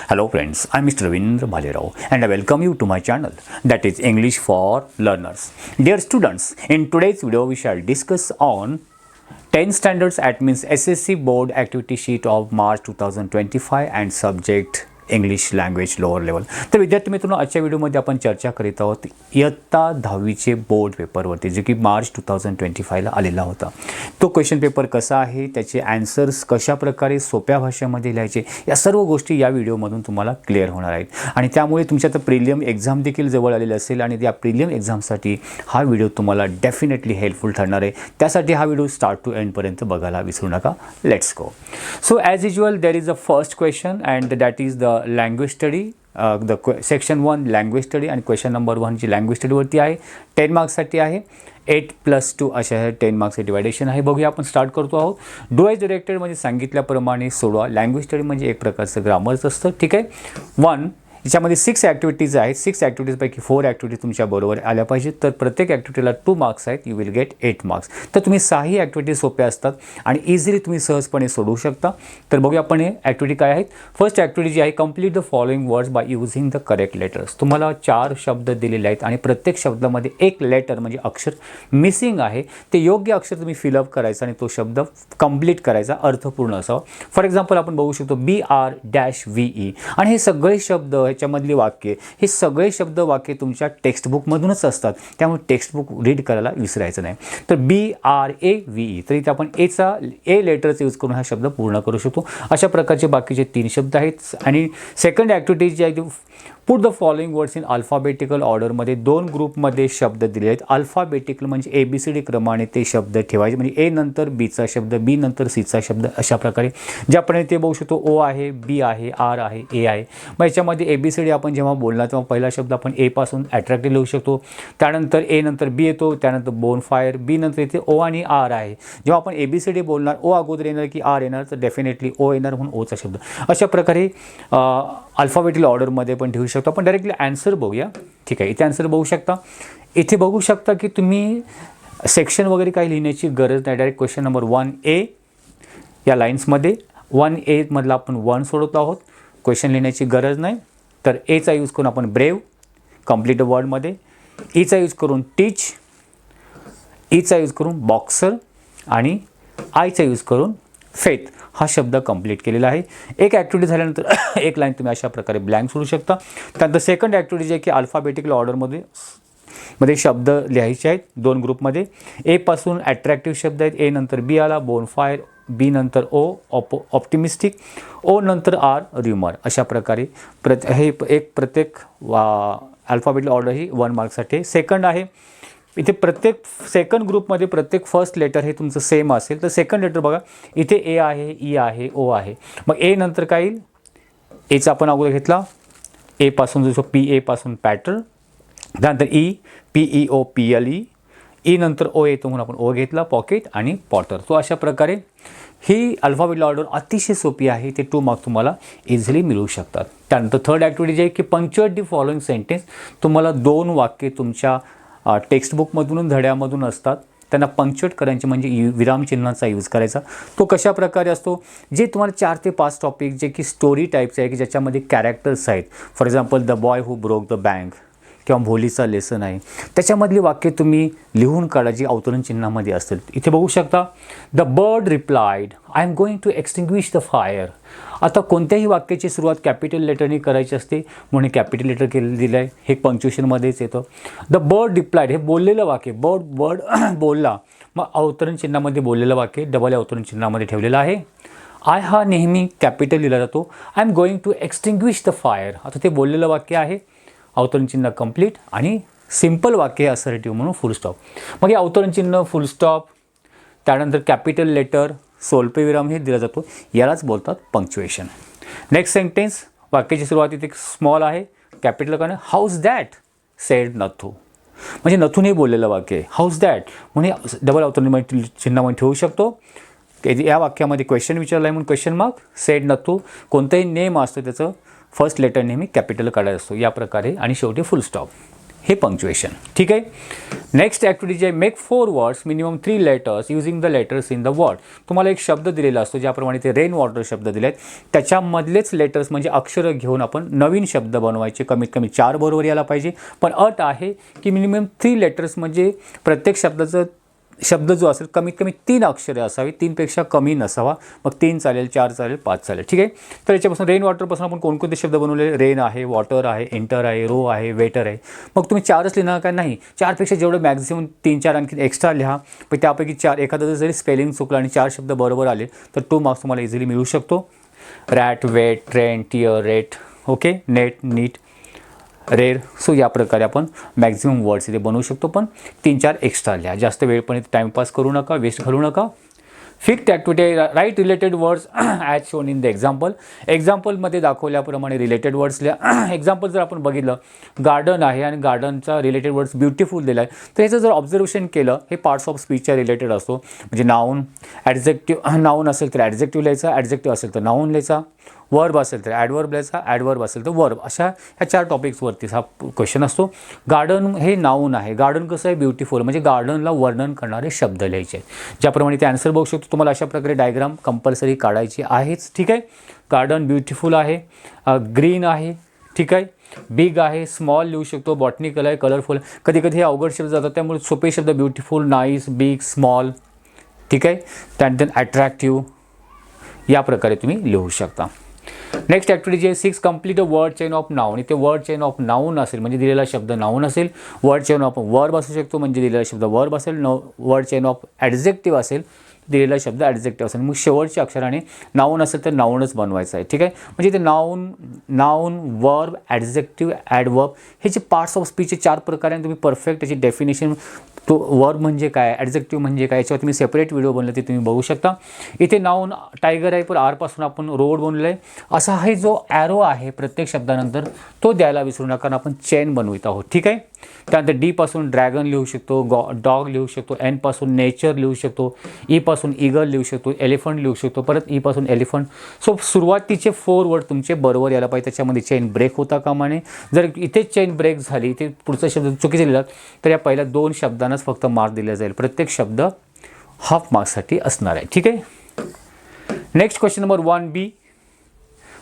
Hello friends, I'm Mr. Ravindra Bhalerao and I welcome you to my channel that is English for Learners. Dear students, in today's video we shall discuss on 10 standards admins SSC board activity sheet of March 2025 and subject English language lower level. तर विद्यार्थी मित्रांनो, आजच्या व्हिडिओमध्ये आपण चर्चा करीत आहोत इयत्ता 10वीचे बोर्ड पेपरवरती, जे की मार्च 2025ला आलेला होता. तो क्वेश्चन पेपर कसा आहे, त्याचे आन्सर्स कशा प्रकारे सोप्या भाषेमध्ये लिहायचे, या सर्व गोष्टी या व्हिडिओमधून तुम्हाला क्लिअर होणार आहेत. आणि त्यामुळे तुमच्या आता प्रिलियम एक्झाम देखील जवळ आलेली असेल आणि त्या प्रिलियम एक्झामसाठी हा व्हिडिओ तुम्हाला डेफिनेटली हेल्पफुल ठरणार आहे. त्यासाठी हा व्हिडिओ स्टार्ट टू एंडपर्यंत बघायला विसरू नका. Let's go. So as usual there is a first question and that is the language study. Section 1 language study आणि क्वेश्चन नंबर 1 जी लँग्वेज स्टडीवरती आहे, 10 मार्क्ससाठी आहे. 8+2 अशा 10 मार्क्सचे डिवायडेशन आहे. बघूया, आपण स्टार्ट करतो आहोत. डू ॲज डिरेक्टेड म्हणजे सांगितल्याप्रमाणे सोडवा. लँग्वेज स्टडी म्हणजे एक प्रकारचं ग्रामरच असतं, ठीक आहे. 1 याच्यामध्ये 6 ॲक्टिव्हिटीज आहेत. 6 ॲक्टिव्हिटीजपैकी 4 ॲक्टिव्हिटी तुमच्या बरोबर आल्या पाहिजेत. तर प्रत्येक ॲक्टिव्हिटीला 2 मार्क्स आहेत. You will get 8 marks. तर तुम्ही 6ही ॲक्टिव्हिटी सोप्या असतात आणि इझिली तुम्ही सहजपणे सोडवू शकता. तर बघूया आपण हे ॲक्टिव्हिटी काय आहेत. फर्स्ट ॲक्टिव्हिटी जी आहे, complete the following words by using the correct letters. तुम्हाला 4 शब्द दिलेले आहेत आणि प्रत्येक शब्दामध्ये एक लेटर म्हणजे अक्षर मिसिंग आहे. ते योग्य अक्षर तुम्ही फिलअप करायचं आणि तो शब्द कंप्लीट करायचा, अर्थपूर्ण असावा. फॉर एक्झाम्पल आपण बघू शकतो BRVE आणि हे सगळे शब्द, ह्याच्यामधली वाक्य, हे सगळे शब्द वाक्य तुमच्या टेक्स्टबुकमधूनच असतात. त्यामुळे टेक्स्टबुक रीड करायला विसरायचं नाही. तर BRAVE, तरी ते आपण ए लेटरचा यूज करून हा शब्द पूर्ण करू शकतो. अशा प्रकारचे बाकीचे 3 शब्द आहेत. आणि सेकंड ॲक्टिव्हिटी जी आहे ती put the following words in alphabetical ऑर्डरमध्ये 2 ग्रुपमध्ये शब्द दिले आहेत. अल्फाबेटिकल म्हणजे ABCD क्रमाने ते शब्द ठेवायचे, म्हणजे ए नंतर बीचा शब्द, बी नंतर सीचा शब्द, अशा प्रकारे. ज्याप्रमाणे ते बघू शकतो, O आहे, B आहे, R आहे, A आहे. मग याच्यामध्ये ABCD आपण जेव्हा बोलणार तेव्हा पहिला शब्द आपण ए पासून अट्रॅक्टिव्ह लिहू शकतो. त्यानंतर ए नंतर बी येतो, त्यानंतर बोनफायर, बी नंतर येते O आणि R आहे. जेव्हा आपण ABCD बोलणार, O अगोदर येणार की R येणार, तर डेफिनेटली O येणार, म्हणून ओचा शब्द. अशा प्रकारे अल्फाबेटिकल ऑर्डरमध्ये पण ठेवू शकतो. आपण डायरेक्टली आन्सर बघूया, ठीक आहे. इथे आन्सर बघू शकता. इथे बघू शकता की तुम्ही सेक्शन वगैरे काही लिहिण्याची गरज नाही. डायरेक्ट क्वेश्चन नंबर 1A या लाईन्समध्ये 1A मधला आपण 1 सोडवत आहोत. क्वेश्चन लिहिण्याची गरज नाही. तर एचा यूज करून आपण ब्रेव कंप्लीट वर्डमध्ये, ईचा यूज करून टीच, ईचा यूज करून बॉक्सर आणि आयचा यूज करून फेथ हा शब्द कंप्लीट केलेला आहे. एक ॲक्टिव्हिटी झाल्यानंतर एक लाईन तुम्ही अशा प्रकारे ब्लँक सोडू शकता. त्यानंतर सेकंड ॲक्टिव्हिटी जी आहे की अल्फाबेटिकल ऑर्डरमध्ये शब्द लिहायचे आहेत 2 ग्रुपमध्ये. ए पासून अट्रॅक्टिव्ह शब्द आहेत. ए नंतर बी आला, बोनफायर, बी नंतर O ऑप्टिमिस्टिक, O नंतर R र्युमर. अशा प्रकारे हे प्रत्येक अल्फाबेटिकल ऑर्डर ही 1 मार्क्ससाठी. सेकंड आहे, इथे प्रत्येक सेकंड ग्रुपमध्ये प्रत्येक फर्स्ट लेटर हे तुमचं सेम असेल. तर सेकंड लेटर बघा, इथे ए आहे, ई आहे, O आहे. मग ए नंतर काय येईल, एचा आपण अगोदर घेतला, ए पासून जो PA पासून पॅटर्न, त्यानंतर ई, PEOPLE, ई नंतर O येतो म्हणून आपण O घेतला, पॉकेट आणि पॉटर. तो अशा प्रकारे ही अल्फाबेटिकल ऑर्डर अतिशय सोपी आहे. ते 2 मार्क्स तुम्हाला इझिली मिळू शकतात. त्यानंतर थर्ड ॲक्टिव्हिटी जी आहे की पंक्च्युएट दी फॉलोइंग सेंटेन्स. तुम्हाला 2 वाक्ये तुमच्या टेक्स्टबुकमधून धड्यामधून असतात, त्यांना पंक्च्युएट करायचे म्हणजे विरामचिन्हाचा यूज करायचा. तो कशा प्रकारे असतो, जे तुम्हाला 4 ते 5 टॉपिक जे की स्टोरी टाईपचे आहे की ज्याच्यामध्ये कॅरेक्टर्स आहेत. For example the boy who broke the bank किंवा भोलीचा लेसन आहे, त्याच्यामधली वाक्य तुम्ही लिहून काढा जी अवतरण चिन्हामध्ये असतील. इथे बघू शकता, the bird replied I am going to extinguish the fire. आता कोणत्याही वाक्याची सुरुवात कॅपिटल लेटरने करायची असते म्हणून कॅपिटल लेटर केलेलं दिलं आहे. हे पंक्च्युएशनमध्येच येतं. द बर्ड रिप्लाइड हे बोललेलं वाक्य, बर्ड बोलला, मग अवतरण चिन्हामध्ये बोललेलं वाक्य डबल अवतरण चिन्हामध्ये ठेवलेलं आहे. आय हा नेहमी कॅपिटल लिहिला जातो. I am going to extinguish the fire, आता ते बोललेलं वाक्य आहे, अवतरण चिन्ह कंप्लीट आणि सिम्पल वाक्य असर्टिव्ह म्हणून फुल स्टॉप. मग हे अवतरण चिन्ह, फुल स्टॉप, त्यानंतर कॅपिटल लेटर, स्वल्पविराम हे दिला जातो. यालाच बोलतात पंक्च्युएशन. नेक्स्ट सेंटेन्स, वाक्याची सुरुवात इथे स्मॉल आहे, कॅपिटल कारण हाऊज दॅट सेड नथू, म्हणजे नथून हे बोललेलं वाक्य आहे. हाऊज दॅट म्हणजे डबल अवतरण चिन्हामध्ये ठेवू शकतो. या वाक्यामध्ये क्वेश्चन विचारला आहे म्हणून क्वेश्चन मार्क, सेड नथू. कोणतंही नेम असतं त्याचं फर्स्ट लेटर नेहमी कॅपिटल काढायचं असतो या प्रकारे, आणि शेवटी फुल स्टॉप. हे पंक्च्युएशन. ठीक आहे. नेक्स्ट ॲक्टिव्हिटी जे आहे, make 4 words minimum 3 letters using the letters in the word. तुम्हाला एक शब्द दिलेला असतो, ज्याप्रमाणे ते रेन वॉटर शब्द दिले आहेत, त्याच्यामधलेच लेटर्स म्हणजे अक्षरं घेऊन आपण नवीन शब्द बनवायचे. कमीत कमी 4 बरोबर यायला पाहिजे, पण अट आहे की मिनिमम 3 लेटर्स म्हणजे प्रत्येक शब्दाचं शब्द जो असेल कमीत कमी 3 अक्षरे असावी, 3पेक्षा कमी नसावा. मग 3 चालेल, 4 चालेल, 5 चालेल. ठीक आहे. तर याच्यापासून रेन वॉटरपासून आपण कोणकोणते शब्द बनवले? रेन आहे, वॉटर आहे, एंटर आहे, रो आहे, वेटर आहे. मग तुम्ही 4च लिहिणार का? नाही, 4पेक्षा जेवढं मॅक्झिमम 3-4 आणखी एक्स्ट्रा लिहा. पण त्यापैकी 4 एखादं जरी स्पेलिंग चुकलं आणि 4 शब्द बरोबर आले तर 2 मार्क्स तुम्हाला इझिली मिळू शकतो. Rat, wet, train, tear, rate, okay, net, neat, rare. So या प्रकारे आपण मॅक्झिमम वर्ड्स इथे बनवू शकतो, पण 3-4 एक्स्ट्रा लिहा. जास्त वेळ पण इथे टाईमपास करू नका, वेस्ट घालू नका. Fixed activity, write related words as shown in the example. एक्झाम्पलमध्ये दाखवल्याप्रमाणे रिलेटेड वर्ड्स लिहा. एक्झाम्पल जर आपण बघितलं, गार्डन आहे आणि गार्डनचा रिलेटेड वर्ड्स ब्युटिफुल दिला आहे, तर ह्याचं जर ऑब्झर्वेशन केलं, हे पार्ट्स ऑफ स्पीचच्या रिलेटेड असतो. म्हणजे नाऊन, ॲडजेक्टिव्ह, नाऊन असेल तर ॲडजेक्टिव्ह लिहायचा, ॲडजेक्टिव्ह असेल तर नाऊन लिहायचा, वर्ब असेल तर ॲडवर्ब लिहायचा, ॲडवर्ब असेल तर वर्ब. अशा ह्या 4 टॉपिक्सवरती हा क्वेश्चन असतो. गार्डन हे नाऊन आहे. गार्डन कसं आहे? ब्युटिफुल. म्हणजे गार्डनला वर्णन करणारे शब्द लिहायचे आहेत. ज्याप्रमाणे ते आन्सर बघू शकतो. तुम्हाला अशा प्रकारे डायग्राम कंपल्सरी काढायची आहेच. ठीक आहे. गार्डन ब्युटिफुल आहे, ग्रीन आहे, ठीक आहे, बिग आहे, स्मॉल लिहू शकतो, बॉटनिकल आहे, कलरफुल. कधी कधी हे अवघड शब्द जातात, त्यामुळे सोपे शब्द ब्युटिफुल, नाईस, बिग, स्मॉल, ठीक आहे, त्यानंतर अट्रॅक्टिव्ह, या प्रकारे तुम्ही लिहू शकता. नेक्स्ट ॲक्टिव्हिटी जी आहे 6, complete a word chain of noun. इथे वर्ड चेन ऑफ नाऊन असेल म्हणजे दिलेला शब्द नाऊन असेल. वर्ड चेन ऑफ वर्ब असू शकतो म्हणजे दिलेला शब्द वर्ब असेल. वर्ड चेन ऑफ ॲडजेक्टिव्ह असेल, दिलेला शब्द ॲडजेक्टिव्ह असेल. मग शेवटच्या अक्षराने नाऊन असेल तर नाऊनच बनवायचं आहे. ठीक आहे. म्हणजे इथे नाऊन, वर्ब, ॲडजेक्टिव्ह, ॲडवर्ब हे जे पार्ट्स ऑफ स्पीचचे 4 प्रकारे तुम्ही परफेक्ट त्याची डेफिनेशन, तो वर्ब म्हणजे काय, ॲडजेक्टिव्ह म्हणजे काय, याच्यावर तुम्ही सेपरेट व्हिडिओ बनले ते तुम्ही बघू शकता. इथे नाऊन टायगर आहे, पण आरपासून आपण रोड बनवलं आहे. असा हा जो ॲरो आहे प्रत्येक शब्दानंतर तो द्यायला विसरू नका, कारण आपण चेन बनवित आहोत. ठीक आहे. त्यानंतर डीपासून ड्रॅगन लिहू शकतो, डॉग लिहू शकतो, एनपासून नेचर लिहू शकतो, ईपासून ईगल लिहू शकतो, एलिफंट लिहू शकतो, परत ईपासून एलिफंट. सो सुरुवातीचे 4 वर्ड तुमचे बरोबर यायला पाहिजे. त्याच्यामध्ये चेन ब्रेक होता कामा नये. जर इथेच चेन ब्रेक झाली, इथे पुढचा शब्द चुकीचे लिहिलात तर या पहिल्या 2 शब्दांनाच फक्त मार्क दिला जाईल. प्रत्येक शब्द हाफ मार्क्ससाठी असणार आहे. ठीक आहे. Next question number 1B,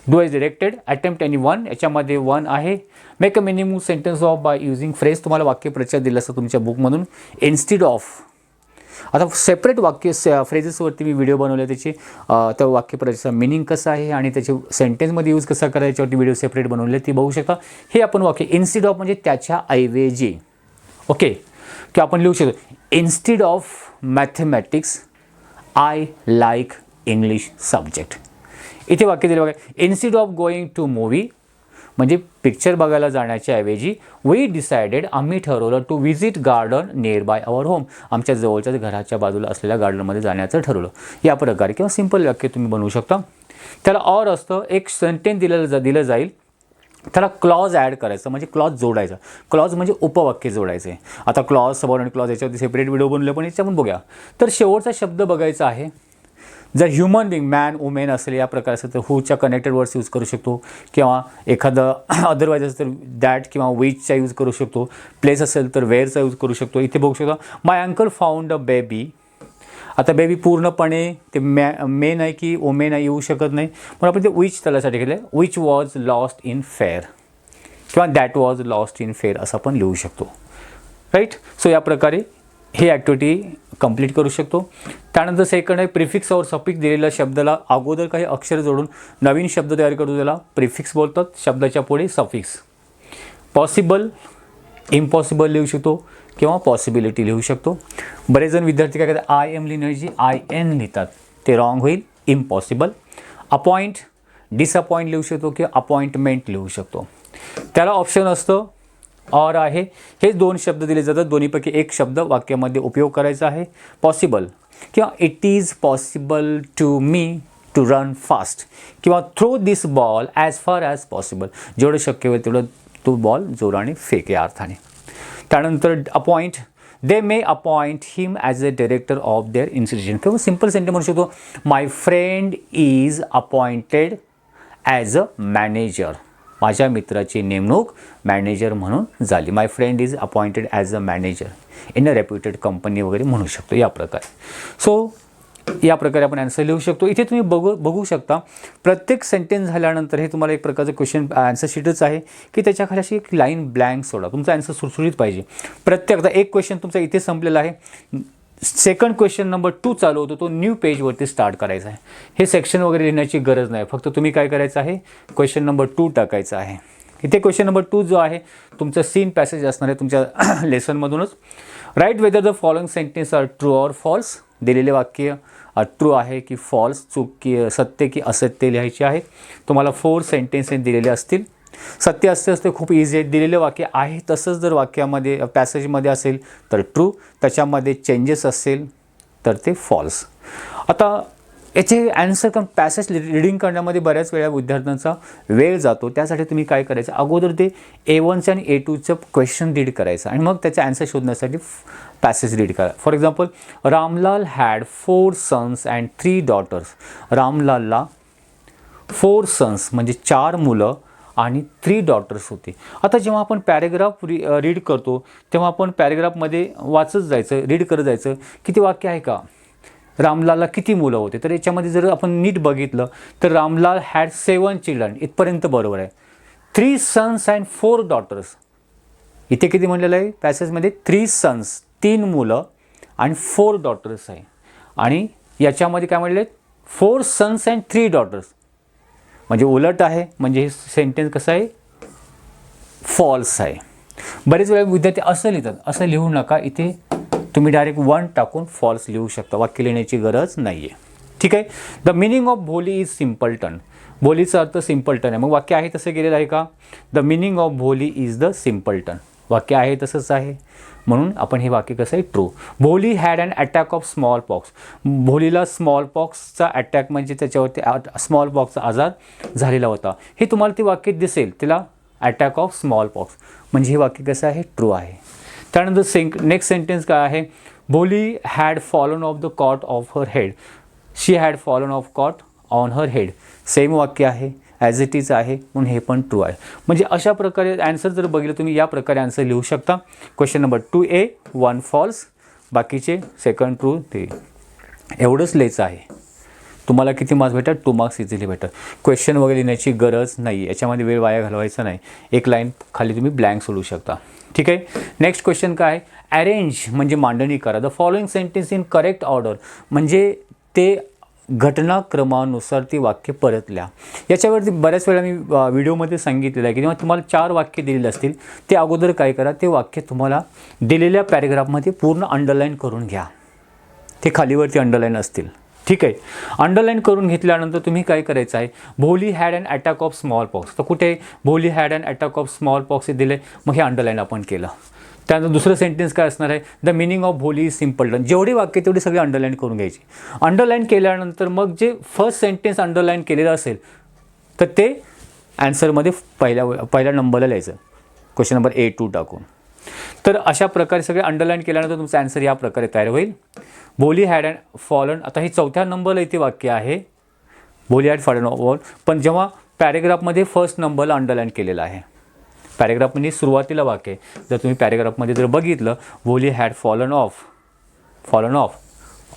do as directed, attempt any one. याच्यामध्ये 1 आहे. Make a minimum sentence of by using phrase. तुम्हाला वाक्यप्रचार दिलं असतं तुमच्या बुकमधून. इन्स्टिड ऑफ, आता सेपरेट वाक्य फ्रेजेसवरती मी व्हिडिओ बनवले, त्याची त्या वाक्यप्रचाराचा मिनिंग कसं आहे आणि त्याचे सेंटेन्समध्ये यूज कसा करायचा याच्यावरती व्हिडिओ सेपरेट बनवले, ती बघू शकता. हे आपण वाक्य इन्स्टिड ऑफ म्हणजे त्याच्या ऐवजी, ओके, की आपण लिहू शकतो instead of mathematics I like English subject. इथे वाक्य दिलं बघा, instead of going to movie म्हणजे पिक्चर बघायला जाण्याच्या ऐवजी वी डिसाइडेड, आम्ही ठरवलं, to visit garden nearby our home, आमच्या जवळच्याच घराच्या बाजूला असलेल्या गार्डनमध्ये जाण्याचं ठरवलं. या प्रकारे किंवा सिंपल वाक्य तुम्ही बनवू शकता. त्याला ऑर असतं, एक सेंटेन्स दिलं जाईल, त्याला क्लॉज ॲड करायचं म्हणजे क्लॉज जोडायचा. क्लॉज म्हणजे उपवाक्य जोडायचं आहे. आता क्लॉज, सबऑर्डिनेट क्लॉज याच्यावरती सेपरेट व्हिडिओ बनवले, पण याच्यावर बघूया. तर शेवटचा शब्द बघायचा आहे. जर ह्युमन बिंग, मॅन, वुमेन असेल या प्रकार असेल तर हूच्या कनेक्टेड वर्ड्स यूज करू शकतो, किंवा एखादं अदरवाईज असेल तर दॅट किंवा विचचा यूज करू शकतो. प्लेस असेल तर वेअरचा यूज करू शकतो. इथे बघू शकता, माय अंकल फाउंड अ बेबी. आता बेबी पूर्णपणे ते मेन आहे की वुमेन आहे येऊ शकत नाही, पण आपण ते विच त्यासाठी केलं आहे. Which was lost in fair किंवा that was lost in fair असं आपण लिहू शकतो. राईट. सो या प्रकारे ही ॲक्टिव्हिटी कंप्लीट करू शकतो. त्यानंतर सेकंड आहे प्रिफिक्स और सफिक्स. दिलेल्या शब्दाला अगोदर काही अक्षर जोडून नवीन शब्द तयार करतो, त्याला प्रिफिक्स बोलतात. शब्दाच्या पुढे सफिक्स. पॉसिबल, इम्पॉसिबल लिहू शकतो किंवा पॉसिबिलिटी लिहू शकतो. बरेच जण विद्यार्थी काय करतात, आय एम लिहिण्याऐवजी आय एन लिहितात, ते रॉंग होईल. इम्पॉसिबल. अपॉइंट, डिसअपॉइंट लिहू शकतो किंवा अपॉइंटमेंट लिहू शकतो. त्याला ऑप्शन असतं और आहे. हे 2 शब्द दिले जातात, दोन्हीपैकी एक शब्द वाक्यामध्ये उपयोग करायचा आहे. पॉसिबल किंवा it is possible to me to run fast किंवा throw this ball as far as possible, जेवढं शक्य होईल तेवढं तो बॉल जोराने फेक या अर्थाने. त्यानंतर appoint, they may appoint him as a director of their institution किंवा सिम्पल सेंटेन्स म्हणू शकतो, my friend is appointed as a manager. माझ्या मित्राची नेमणूक मॅनेजर म्हणून झाली. My friend is appointed as a manager in a reputed company वगैरे म्हणू शकतो या प्रकारे. सो या प्रकारे आपण ॲन्सर लिहू शकतो. इथे तुम्ही बघू शकता प्रत्येक सेंटेन्स झाल्यानंतर हे तुम्हाला एक प्रकारचं क्वेश्चन आन्सर शीटच आहे की त्याच्याखाली अशी एक लाईन ब्लँक सोडा. तुमचा ॲन्सर सुरसुरीत पाहिजे. प्रत्येक आता एक क्वेश्चन तुमचा इथे संपलेला आहे. सेकंड क्वेश्चन नंबर 2 चालू होतो तो न्यू पेजवरती स्टार्ट करायचा आहे. हे सेक्शन वगैरे लिहिण्याची गरज नाही. फक्त तुम्ही काय करायचं आहे क्वेश्चन नंबर 2 टाकायचा आहे. इथे क्वेश्चन नंबर 2 जो आहे तुमचं सीन पॅसेज असणार आहे तुमच्या लेसनमधूनच. Write whether the following sentence are true or false. दिलेले वाक्य ट्रू आहे की फॉल्स, चूक की सत्य की असत्य लिहायचे आहे. तुम्हाला 4 सेंटेन्सेस दिलेले असतील. सत्य असते खूप इझी आहे. दिलेले वाक्य आहे तसंच जर वाक्यामध्ये पॅसेजमध्ये असेल तर ट्रू, त्याच्यामध्ये चेंजेस असेल तर ते फॉल्स. आता याचे ॲन्सर पॅसेज रीडिंग करण्यामध्ये बऱ्याच वेळा विद्यार्थ्यांचा वेळ जातो. त्यासाठी तुम्ही काय करायचं अगोदर ते A1चं आणि A2चं क्वेश्चन रीड करायचं आणि मग त्याचा ॲन्सर शोधण्यासाठी पॅसेज रीड करा. For example Ramlal had 4 sons and 3 daughters. रामलालला 4 सन्स म्हणजे 4 मुलं आणि 3 डॉटर्स होते. आता जेव्हा आपण पॅरेग्राफ रीड करतो तेव्हा आपण पॅरेग्राफमध्ये वाचत जायचं, रीड करत जायचं किती वाक्य आहे का, रामलालला किती मुलं होते. तर याच्यामध्ये जर आपण नीट बघितलं तर रामलाल हॅड 7 चिल्ड्रन इथपर्यंत बरोबर आहे. 3 सन्स अँड 4 डॉटर्स इथे किती म्हणलेलं आहे पॅसेजमध्ये 3 सन्स 3 मुलं आणि 4 डॉटर्स आहे. आणि याच्यामध्ये काय म्हणले 4 सन्स अँड 3 डॉटर्स म्हणजे उलट आहे. म्हणजे हे सेंटेन्स कसं आहे फॉल्स आहे. बरेच वेळा विद्यार्थी असं लिहितात. असं लिहू नका. इथे तुम्ही डायरेक्ट 1 टाकून फॉल्स लिहू शकता. वाक्य लिहिण्याची गरज नाही आहे. ठीक आहे. द मिनिंग ऑफ भोली इज सिम्पलटन. भोलीचा अर्थ सिम्पलटन आहे. मग वाक्य आहे तसं गेलेलं आहे का. द मिनिंग ऑफ भोली इज द सिम्पलटन. वाक्य आहे तसंच आहे म्हणून आपण हे वाक्य कसं आहे true. Bholi had an attack of smallpox. भोलीला स्मॉल पॉक्सचा अटॅक म्हणजे त्याच्यावरती स्मॉल पॉक्सचा आजार झालेला होता. हे तुम्हाला ते वाक्य दिसेल तिला अटॅक ऑफ स्मॉल पॉक्स म्हणजे हे वाक्य कसं आहे ट्रू आहे. त्यानंतर नेक्स्ट सेंटेन्स काय आहे Bholi had fallen off the cot of her head. She had fallen off cot on her head. Same वाक्य आहे ॲज इट इज आहे म्हणून हे पण ट्रू आहे. म्हणजे अशा प्रकारे ॲन्सर जर बघितलं तुम्ही या प्रकारे ॲन्सर लिहू शकता. क्वेश्चन नंबर 2A 1 फॉल्स, बाकीचे सेकंड ट्रू ते एवढंच लिहायचं आहे. तुम्हाला किती मार्क्स भेटतात 2 मार्क्स इझिली भेटतात. क्वेश्चन वगैरे लिहिण्याची गरज नाही. याच्यामध्ये वेळ वाया घालवायचा नाही. एक लाईन खाली तुम्ही ब्लँक सोडू शकता. ठीक आहे. नेक्स्ट क्वेश्चन काय अरेंज म्हणजे मांडणी करा. The following sentence in correct order म्हणजे ते घटनाक्रमानुसार ती वाक्य परत लिहा. याच्यावरती बऱ्याच वेळा मी व्हिडिओमध्ये सांगितलेलं आहे की जेव्हा तुम्हाला 4 वाक्य दिलेले असतील ते अगोदर काय करा ते वाक्य तुम्हाला दिलेल्या पॅरेग्राफमध्ये पूर्ण अंडरलाईन करून घ्या. ते खालीवरती अंडरलाईन असतील. ठीक आहे. अंडरलाईन करून घेतल्यानंतर तुम्ही काय करायचं आहे Bholi had an attack of smallpox. तर कुठे Bholi had an attack of smallpox हे दिले मग हे अंडरलाईन आपण केलं. त्यानंतर दुसरं सेंटेन्स काय असणार आहे द मिनिंग ऑफ भोली इज सिम्पलटन. जेवढे वाक्य तेवढे सगळे अंडरलाईन करून घ्यायचे. अंडरलाईन केल्यानंतर मग जे फर्स्ट सेंटेन्स अंडरलाईन केलेलं असेल तर ते ॲन्सरमध्ये पहिल्या नंबरला लिहायचं क्वेश्चन नंबर A2 टाकून. तर अशा प्रकारे सगळे अंडरलाईन केल्यानंतर तुमचा ॲन्सर या प्रकारे तयार होईल. भोली हॅड अँड फॉलन. आता हे 4थ्या नंबरला इथे वाक्य आहे भोली हॅड फॉलन ऑफ. पण जेव्हा पॅरेग्राफमध्ये फर्स्ट नंबरला अंडरलाईन केलेलं आहे. पॅरेग्राफ म्हणजे सुरुवातीला वाक्य आहे. जर तुम्ही पॅरेग्राफमध्ये जर बघितलं Bholi had fallen off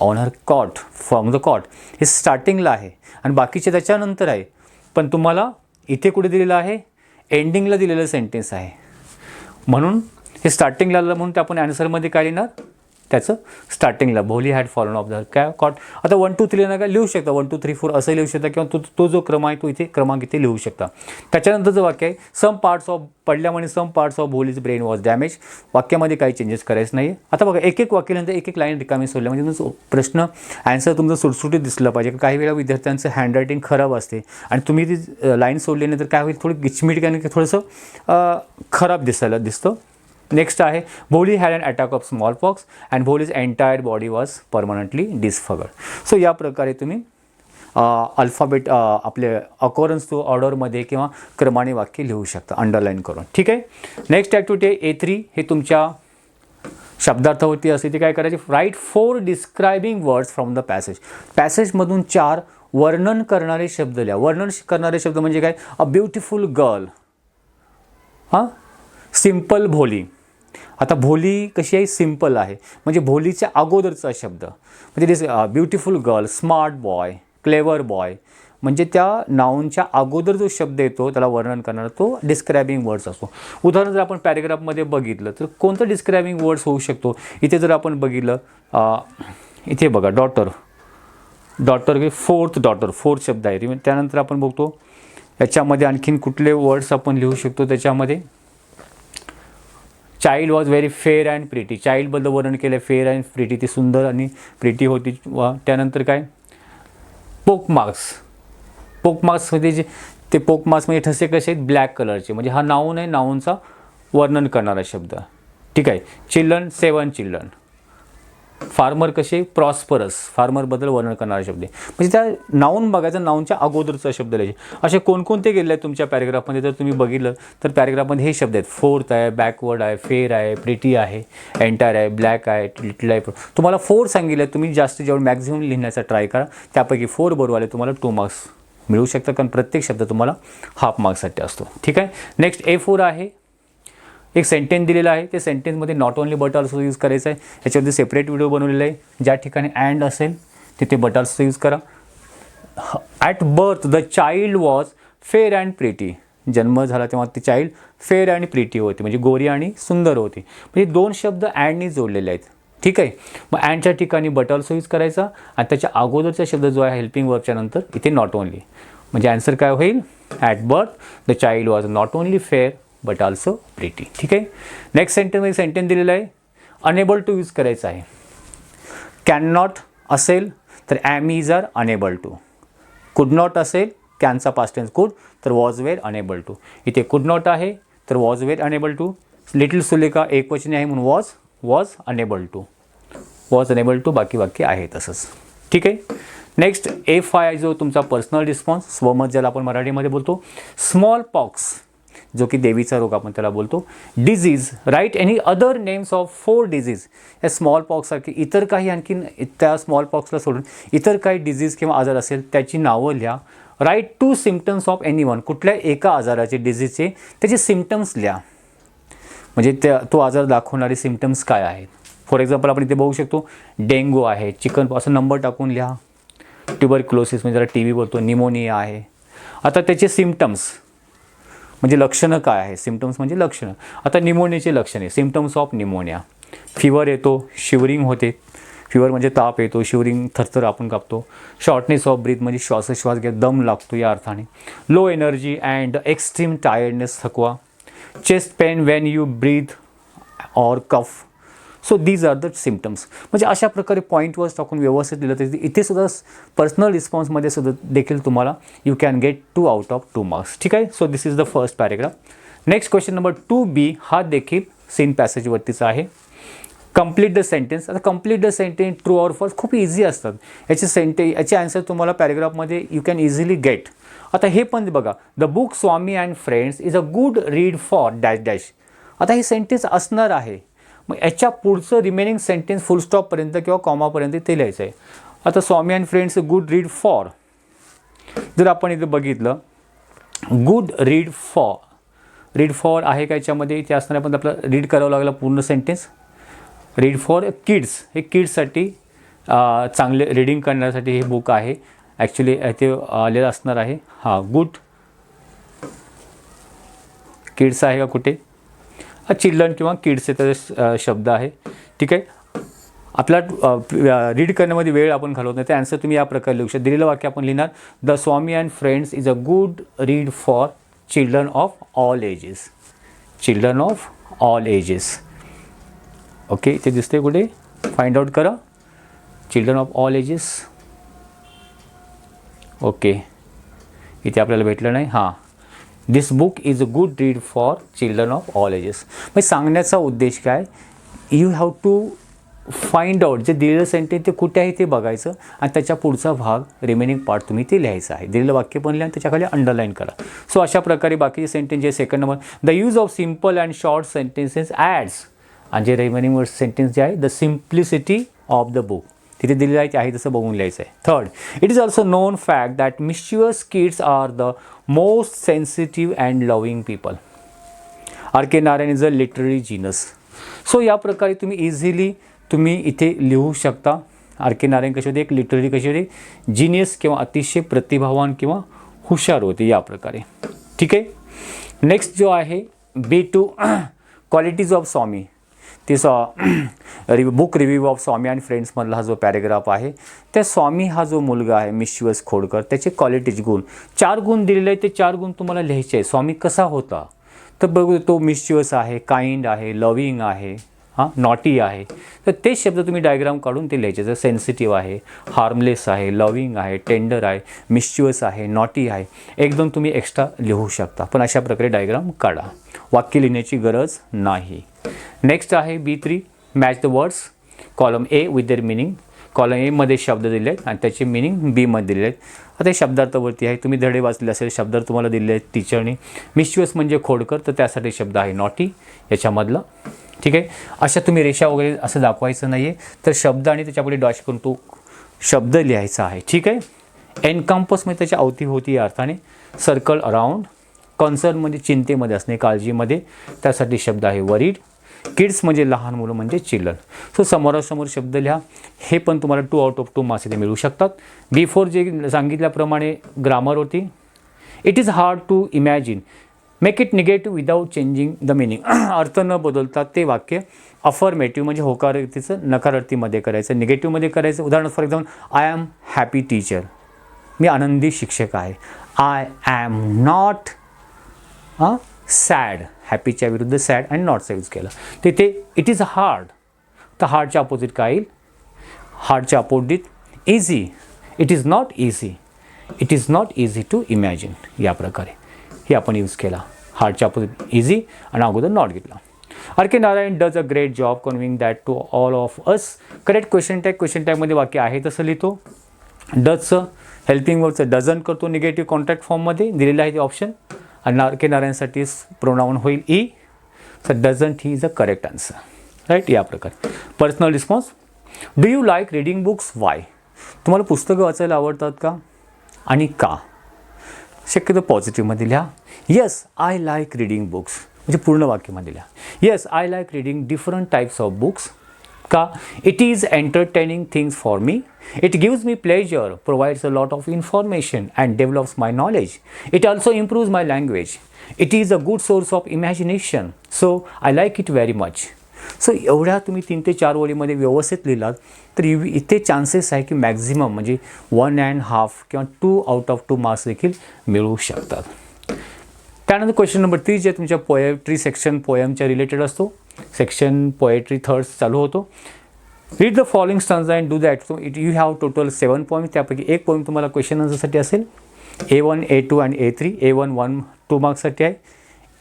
on her cot from the cot हे स्टार्टिंगला आहे आणि बाकीचे त्याच्यानंतर आहे. पण तुम्हाला इथे कुठे दिलेलं आहे एंडिंगला दिलेलं सेंटेन्स आहे म्हणून हे स्टार्टिंगला आलं म्हणून ते आपण ॲन्सरमध्ये काय लिहिणार त्याचं स्टार्टिंगला भोली हॅड फॉलन ऑफ द काय कॉट. आता 1 2 3 नका लिहू शकता 1 2 3 4 असं लिहू शकता किंवा तो जो क्रम आहे तो इथे क्रमांक इथे लिहू शकता. त्याच्यानंतरचं वाक्य आहे सम पार्ट्स ऑफ पडल्यामुळे some parts of Bholi's brain was damage. वाक्यामध्ये काही चेंजेस करायचं नाही. आता बघा एक वाक्यानंतर एक लाईन रिकामी सोडल्या म्हणजे तुमचं प्रश्न ॲन्सर तुमचं सुटसुटीत दिसलं पाहिजे. काही वेळा विद्यार्थ्यांचं हँडरायटिंग खराब असते आणि तुम्ही ती लाईन सोडल्यानंतर काय होईल थोडी गिचमिट आणि थोडंसं खराब दिसतं. नेक्स्ट आहे Bholi had an attack of smallpox and Bholi's entire body was permanently disfigured. So या प्रकारे तुम्ही अल्फाबेट आपले अकॉरन्स टू ऑर्डरमध्ये किंवा क्रमाने वाक्य लिहू शकता अंडरलाईन करून. ठीक आहे. नेक्स्ट ॲक्टिव्हिटी आहे A3. हे तुमच्या शब्दार्थावरती असते. ते काय करायचे write 4 describing words from the passage. पॅसेजमधून 4 वर्णन करणारे शब्द लिहा. वर्णन करणारे शब्द म्हणजे काय अ ब्युटिफुल गर्ल हां, सिम्पल भोली. आता भोली कशी आहे, सिम्पल आहे, म्हणजे भोलीच्या अगोदरचा शब्द. म्हणजे this beautiful girl, smart boy, clever boy, म्हणजे त्या नाऊनच्या अगोदर जो शब्द येतो त्याला वर्णन करणारा तो डिस्क्रायबिंग वर्ड्स असतो. उदाहरण जर आपण पॅरेग्राफमध्ये बघितलं तर कोणतं डिस्क्रायबिंग वर्ड्स होऊ शकतो. इथे जर आपण बघितलं, इथे बघा डॉटर, डॉटर की फोर्थ शब्द आहे. त्यानंतर आपण बघतो याच्यामध्ये आणखीन कुठले वर्ड्स आपण लिहू शकतो. त्याच्यामध्ये child was very fair and pretty, चाइल्डबद्दल वर्णन केलं, फेअर अँड प्रिटी, ती सुंदर आणि प्रिटी होती. त्यानंतर काय, पोकमार्क्स म्हणजे जे ते पोकमार्क्स म्हणजे ठसे कसे आहेत, ब्लॅक कलरचे, म्हणजे हा नाऊन आहे, नाऊनचा वर्णन करणारा शब्द. ठीक आहे. Children, 7 children. फार्मर कसे, प्रॉस्परस, फार्मरबद्दल वर्णन करणारा शब्द आहे. म्हणजे त्या नाऊन बघायचा, नाऊनच्या अगोदरचा शब्द लिहायचे. असे कोणकोणते गेले आहेत तुमच्या पॅरेग्राफमध्ये जर तुम्ही बघितलं तर पॅरेग्राफमध्ये हे शब्द आहेत. फोर्थ आहे, बॅकवर्ड आहे, फेअर आहे, प्रिटी आहे, एंटायर आहे, ब्लॅक आहे, लिटल आहे. तुम्हाला 4 सांगितलं, तुम्ही जास्तीत जास्त मॅक्झिमम लिहिण्याचा ट्राय करा. त्यापैकी 4 बरोबर आले तुम्हाला 2 मार्क्स मिळू शकतात, कारण प्रत्येक शब्द तुम्हाला हाफ मार्क्ससाठी असतो. ठीक आहे. नेक्स्ट A4 आहे. एक सेंटेन्स दिलेला आहे, ते सेंटेन्समध्ये not only but also use करायचं आहे. याच्यावरती सेपरेट व्हिडिओ बनवलेला आहे. ज्या ठिकाणी अँड असेल तिथे बट ऑल्सो यूज करा. At birth the child was fair and pretty, जन्म झाला तेव्हा ती चाइल्ड फेअर आणि प्रिटी होती, म्हणजे गोरी आणि सुंदर होती. म्हणजे 2 शब्द अँडनी जोडलेले आहेत. ठीक आहे. मग अँडच्या ठिकाणी बट ऑल्सो यूज करायचा आणि त्याच्या अगोदरचा शब्द जो आहे हेल्पिंग वर्बच्या नंतर इथे नॉट ओनली. म्हणजे आन्सर काय होईल, at birth the child was not only fair but also pretty. ठीक आहे. नेक्स्ट सेंटेन्समध्ये सेंटेन्स दिलेला आहे, अनेबल टू यूज करायचं आहे. कॅन नॉट असेल तर am is are unable to. Could not असेल, कॅनचा पास्ट टेन्स कुड, तर वॉज वेअर अनेबल टू. इथे कुड नॉट आहे तर was were unable to. Little Sulekha एकवचनी आहे म्हणून was unable to, was unable to, बाकी वाक्य आहे तसंच. ठीक आहे. नेक्स्ट A5 जो तुमचा पर्सनल रिस्पॉन्स, स्वमत ज्याला आपण मराठीमध्ये बोलतो. स्मॉल पॉक्स, जो की देवीचा रोग आपण त्याला बोलतो. Disease, write any other names of 4 disease. या स्मॉल पॉक्ससारखी इतर काही आणखीन त्या स्मॉल पॉक्सला सोडून इतर काही डिझीज किंवा आजार असेल त्याची नावं लिहा. राईट 2 सिम्पटम्स ऑफ एनीवन, कुठल्या एका आजाराचे, डिझीजचे त्याचे सिम्पटम्स लिहा, म्हणजे तो आजार दाखवणारे सिम्पटम्स काय आहेत. फॉर एक्झाम्पल आपण इथे बघू शकतो डेंगू आहे, चिकन असं नंबर टाकून लिहा. ट्युबरक्युलोसिस म्हणजे ज्याला TB बोलतो, निमोनिया आहे. आता त्याचे सिम्पटम्स म्हणजे लक्षणं काय आहे, सिम्पटम्स म्हणजे लक्षणं. आता निमोनियाचे लक्षणे, सिम्पटम्स ऑफ निमोनिया, फिवर येतो, शिवरिंग होते, फिवर म्हणजे ताप येतो, शिवरिंग थरथर आपण कापतो. शॉर्टनेस ऑफ ब्रीथ म्हणजे श्वासोश्वास घ्या, दम लागतो या अर्थाने. Low energy and extreme tiredness, थकवा. Chest pain when you breathe or cough. So these are the symptoms. म्हणजे अशा प्रकारे पॉईंटवर टाकून व्यवस्थित लिहिलं तर इथे सुद्धा पर्सनल रिस्पॉन्समध्ये सुद्धा देखील तुम्हाला you can get 2 out of 2 marks. ठीक आहे. So this is the first paragraph. Next question number 2B हा देखील सीन पॅसेजवरतीचा आहे. Complete the sentence. आता complete the sentence true or false खूप इझी असतात. याचे आन्सर तुम्हाला पॅरेग्राफमध्ये यू कॅन इझिली गेट. आता हे पण बघा, the book Swami and friends is a good read for dash dash. आता हे सेंटेन्स असणार आहे, मग याच्या पुढचं रिमेनिंग सेंटेन्स फुल स्टॉपपर्यंत किंवा कॉमापर्यंत ते लिहायचं आहे. आता Swami and friends good read for, जर आपण इथे बघितलं गुड रीड फॉर आहे का याच्यामध्ये, इथे असणार पण आपल्याला रीड करावं लागलं पूर्ण सेंटेन्स. रीड फॉर किड्स, हे किड्ससाठी चांगले रीडिंग करण्यासाठी हे बुक आहे. ॲक्च्युली ते आलेलं असणार आहे. हां, गुड किड्स आहे का कुठे, चिल्ड्रन किंवा किड्सचे तर शब्द आहे. ठीक आहे. आपला रीड करण्यामध्ये वेळ आपण घालवत नाही, ते आन्सर तुम्ही या प्रकारे लिहू शकता. दिलेलं वाक्य आपण लिहिणार, the Swami and friends is a good read for children of all ages. Children of all ages. Okay, इथे दिसते कुठे, फाइंड आउट करा. Children of all ages. Okay, इथे आपल्याला भेटलं नाही. हां, this book is a good read for children of all ages. म्हणजे सांगण्याचा उद्देश काय, you have to find out जे दिलेलं सेंटेन्स ते कुठे आहे ते बघायचं आणि त्याच्या पुढचा भाग रिमेनिंग पार्ट तुम्ही ते लिहायचं आहे. दिलेलं वाक्य पण लिहा आणि त्याच्याखाली अंडरलाईन करा. सो अशा प्रकारे बाकीचे सेंटेन्स जे second number, the use of simple and short sentences adds, आणि जे रिमेनिंग सेंटेन्स जे आहे the simplicity of the book, तिथे दिलेलं आहे ते आहे तसं बघून लिहायचं आहे. Third, it is also known fact that mischievous kids are the most sensitive and loving people. R K Narayan is a literary genius. So या प्रकारे तुम्ही इझिली तुम्ही इथे लिहू शकता. आर के नारायण कसे होते, एक लिटररी कसे होते, जीनियस किंवा अतिशय प्रतिभावान किंवा हुशार होते या प्रकारे. ठीक आहे. नेक्स्ट जो आहे B2 क्वालिटीज ऑफ स्वामी, ते book review of Swami and फ्रेंड्समधला हा जो पॅरेग्राफ आहे, त्या स्वामी हा जो मुलगा आहे मिशिवस खोडकर, त्याचे क्वालिटीज गुण 4 गुण दिलेले आहेत. ते 4 गुण तुम्हाला लिहायचे आहे. स्वामी कसा होता तर बघू, तो मिशिवस आहे, काइंड आहे, लविंग आहे, नॉटी आहे. तर ते शब्द तुम्ही डायग्राम काढून ते लिहायचे. जर सेन्सिटिव्ह आहे, हार्मलेस आहे, लविंग आहे, टेंडर आहे, मिशिवस आहे, नॉटी आहे, एकदम तुम्ही एक्स्ट्रा लिहू शकता. पण अशा प्रकारे डायग्राम काढा, वाक्य लिहिण्याची गरज नाही. नेक्स्ट आहे B3 match the words, column A with their meaning. Column एमध्ये शब्द दिले आहेत आणि त्याचे मिनिंग बीमध्ये दिले आहेत. आता हे शब्दार्थावरती आहे. तुम्ही धडे वाचले असेल, शब्दार्थ तुम्हाला दिले आहेत टीचरने. मिशिवस म्हणजे खोडकर, तर त्यासाठी शब्द आहे नॉटी याच्यामधलं. ठीक आहे. अशा तुम्ही रेषा वगैरे असं दाखवायचं नाही आहे, तर शब्द आणि त्याच्यापुढे डॉश करून तो शब्द लिहायचा आहे. ठीक आहे. एनकम्पस म्हणजे त्याच्या अवतीभोवती या अर्थाने. सर्कल अराउंड, कन्सर्न म्हणजे चिंतेमध्ये असणे, काळजीमध्ये, त्यासाठी शब्द आहे वरीड. किड्स म्हणजे लहान मुलं म्हणजे चिल्ड्रन. सो समोरासमोर शब्द लिहा. हे पण तुम्हाला 2 आउट ऑफ 2 मार्क्स इथे मिळू शकतात. बिफोर जे सांगितल्याप्रमाणे ग्रामर होती. It is hard to imagine, make it negative without changing the meaning. अर्थ न बदलता ते वाक्य अफर्मेटिव्ह म्हणजे होकारार्थीचं नकारार्थीमध्ये करायचं, निगेटिव्हमध्ये करायचं. उदाहरण for example, I am happy teacher, मी आनंदी शिक्षक आहे. आय ॲम नॉट सॅड, हॅपीच्या विरुद्ध सॅड आणि नॉटचा यूज केला. तिथे इट इज हार्ड, तर हार्डच्या अपोजिट काय येईल, हार्डच्या opposite easy. It is not easy, it is not easy to imagine. या प्रकारे हे आपण यूज केला. हार्डच्या अपोजिट इझी आणि अगोदर नॉट घेतला. R K Narayan does a great job conveying that to all of us. Correct question tag, question टॅगमध्ये वाक्य आहे तसं लिहितो. डजचं हेल्पिंग वर्डचं डझन करतो निगेटिव्ह कॉन्ट्रॅक्ट फॉर्ममध्ये दिलेलं आहे ते ऑप्शन. आणि आर के नारायणसाठी प्रोनाउन होईल ई. Sir doesn't he is a correct answer. Right. या प्रकारे. Personal response, do you like reading books, why. तुम्हाला पुस्तकं वाचायला आवडतात का आणि का. शक्यतो पॉझिटिव्हमध्ये लिहा. Yes I like reading books म्हणजे पूर्ण वाक्यामध्ये लिहा. Yes I like reading different types of books. का. It is entertaining things for me. It gives me pleasure, provides a lot of information and develops my knowledge. It also improves my language. It is a good source of imagination. So I like it very much. So एवढ्या तुम्ही 3 ते 4 ओळीमध्ये व्यवस्थित लिहिलात तर इथे chances आहे की maximum म्हणजे 1.5 किंवा 2 आउट ऑफ 2 मार्क्स देखील मिळू शकतात. त्यानंतर क्वेश्चन नंबर 3 जे तुमच्या पोएट्री सेक्शन पोएमच्या रिलेटेड असतो. सेक्शन पोएट्री थर्ड्स चालू होतो. Read the following stanzas and do that. So you have total 7 point. त्यापैकी एक पॉईंट तुम्हाला क्वेश्चन आन्सरसाठी असेल. A1, A2 आणि A3. A1 2 मार्क्ससाठी आहे.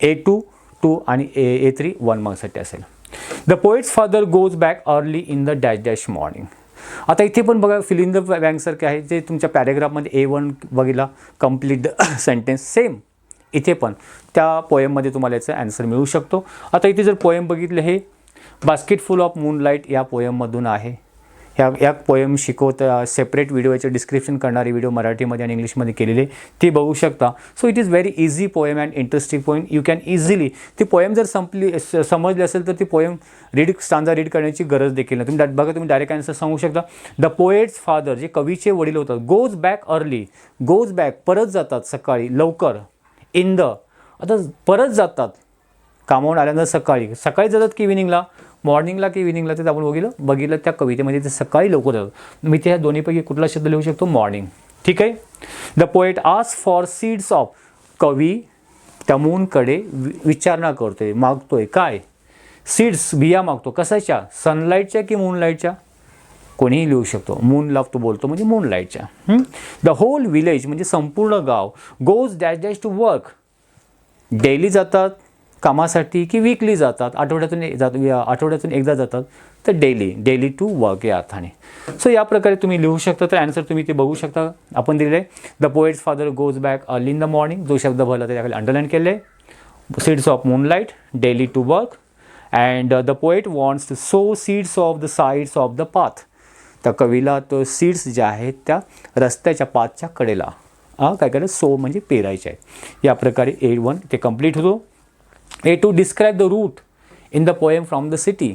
A2 2 आणि A3 1 मार्क्ससाठी असेल. The poet's father goes back early in the dash dash morning. आता इथे पण बघा फिल इन द बँकसारखे आहे जे तुमच्या पॅरेग्राफमध्ये A1 बघितला कम्प्लीट द सेंटेन्स सेम. इथे पण त्या पोएममध्ये तुम्हाला याचा ॲन्सर मिळू शकतो. आता इथे जर पोएम बघितलं हे बास्केट फुल ऑफ मूनलाईट या पोएममधून आहे. या पोएम शिकवता सेपरेट व्हिडिओचे डिस्क्रिप्शन करणारी व्हिडिओ मराठीमध्ये आणि इंग्लिशमध्ये केलेले ते बघू शकता. So it is very easy poem and interesting poem. You can easily ती पोएम जर समजली असेल तर ती पोएम स्टांजा रीड करण्याची गरज देखील नाही. तुम्ही बघा तुम्ही डायरेक्ट आन्सर सांगू शकता. द पोएट्स फादर जे कवीचे वडील होतात. Goes back early, goes back परत जातात सकाळी लवकर. इन द आता परत जातात कामावून आल्यानंतर सकाळी जातात की इव्हिनिंगला, मॉर्निंगला की इव्हिनिंगला ते आपण बघितलं त्या कवितेमध्ये ते सकाळी लवकर जातात. मी त्या दोन्हीपैकी कुठला शब्द लिहू शकतो, मॉर्निंग. ठीक आहे. The poet ask for seeds of. कवी त्या मूनकडे विचारणा करतोय, मागतोय काय, सीड्स बिया मागतो. कशाच्या, सनलाईटच्या की मूनलाईटच्या, कोणीही लिहू शकतो. मून लव्ह तो बोलतो म्हणजे मूनलाईटच्या. द होल विलेज म्हणजे संपूर्ण गाव. Goes dash dash to work. Daily जातात कामासाठी की वीकली जातात, आठवड्यातून एकदा जातात तर डेली टू वर्क या अर्थाने. सो या प्रकारे तुम्ही लिहू शकता. तर ॲन्सर तुम्ही ते बघू शकता. आपण दिलेलं आहे the poet's father goes back early in the morning. जो शब्द भरला त्याच्याखाली अंडरलाईन केले आहे. Seeds of moonlight, daily to work. And the poet wants to sow seeds of the sides of the path. त्या कवीला तो सीड्स ज्या आहेत त्या रस्त्याच्या पाथच्या कडेला काय करायचं, सो म्हणजे पेरायचे आहे. या प्रकारे A1 ते कंप्लीट होतो. A2 describe the route in the poem from the city.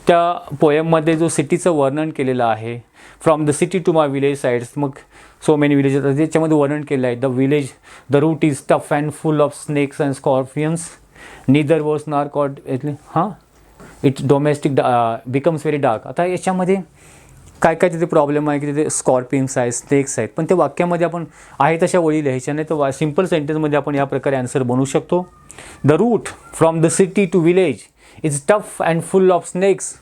त्या पोएममध्ये जो सिटीचं वर्णन केलेलं आहे, from the city to my village sides, मग सो मेनी विलेजेस, त्याच्यामध्ये वर्णन केलं आहे. The village, the route is tough and full of snakes and scorpions, neither was nor cot, it domestic becomes very dark. आता याच्यामध्ये काय काय तिथे प्रॉब्लेम आहे की तिथे स्कॉर्पियन्स आहेत, स्नेक्स आहेत, पण ते वाक्यामध्ये आपण आहे तशा वळी लिहायच्या नाही. तर सिम्पल सेंटेन्समध्ये आपण या प्रकारे आन्सर बनवू शकतो. The route from the city to village is tough and full of snakes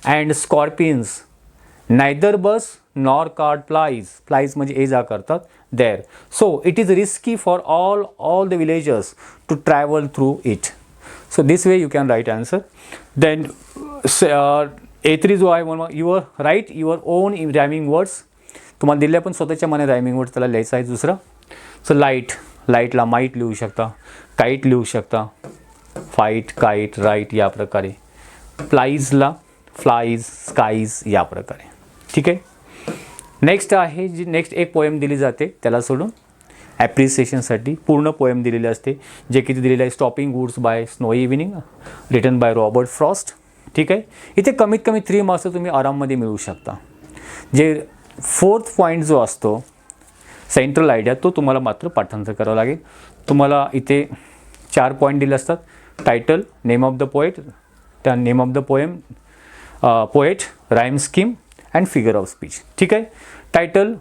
and scorpions, neither bus nor card flies म्हणजे ये जा करतात there, so it is risky for all the villagers to travel through it. So this way you can write answer. Then A3 जो आहे, your write your own rhyming words. तुम्हाला दिले पण स्वतःच्या मने रायमिंग वर्ड्स त्याला लिहायचं आहे. दुसरं, सो लाईटला माईट लिहू शकता, काईट लिहू शकता, फाईट, काईट, राईट या प्रकारे. फ्लाईजला फ्लाईज, स्काईज या प्रकारे. ठीक आहे. नेक्स्ट आहे जी नेक्स्ट एक पोएम दिली जाते त्याला सोडून ॲप्रिसिएशनसाठी पूर्ण पोएम दिलेली असते, जे की दिलेलं आहे stopping woods by snowy evening, written by Robert Frost. ठीक आहे. इथे कमीत कमी 3 मार्क्स तुम्ही आराममध्ये मिळवू शकता. जे 4th पॉईंट जो असतो सेंट्रल आयडिया, तो तुम्हाला मात्र पाठांतर करावं लागेल. तुम्हाला इथे 4 पॉईंट दिले असतात. Title, name of the poet, त्या name of the poem, poet, rhyme scheme and figure of speech. ठीक आहे. Title,